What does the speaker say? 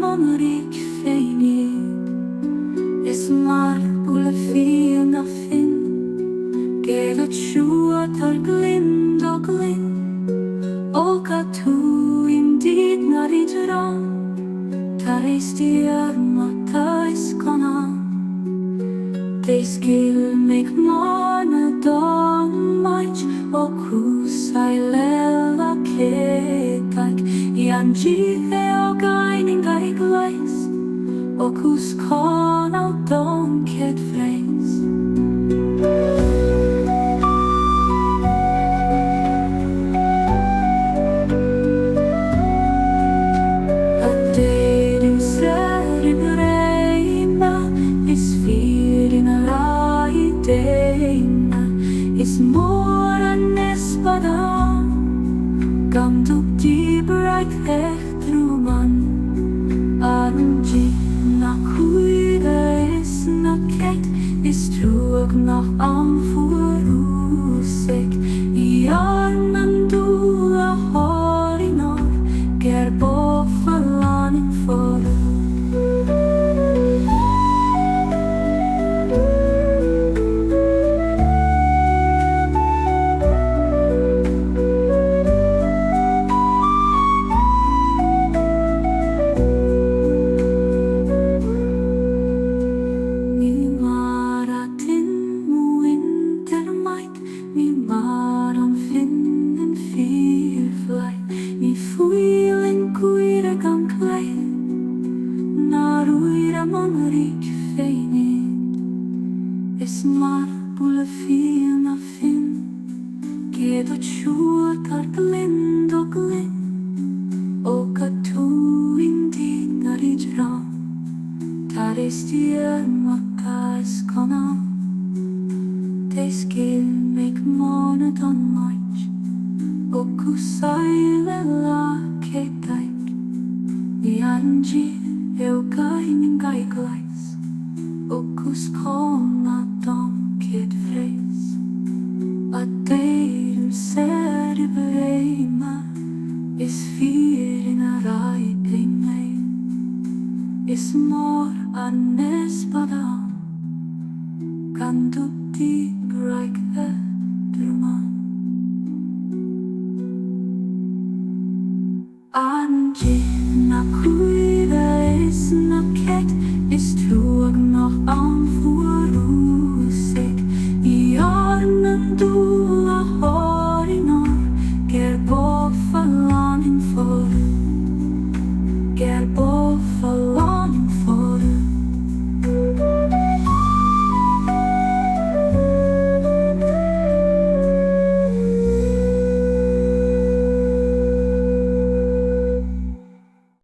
många fängig Esmar bula fina fin Gelat shua tar glind och glind Och att du indid när i dran Tar istiar mata iskana Des gil mig mana don mach Och kusai lela ketak Ianji o gaining gai glais Och hus kan av don ket freis Att det du ser i breina Is firina rai deina Is mora nespada Gam du di bright hechtruman Anji na cuida is na ket Is truag na amfurusek Iarnan du a horinor Ger bo förlaning för Mi fuilen cuira gam clay Naruira monrik feinid Esmar bula fina fin Gedo chua tar glind och glind Och att du indid när i dran Tar istiar mata iskana Des gil mig måna don mach Och kusai lela ketak Ianji eu gaining gai glais Och kus kona dom ket freis Att det du ser i breima Is firina rai mig Is mor annes badam Kan du di break the druman Anji na cuida is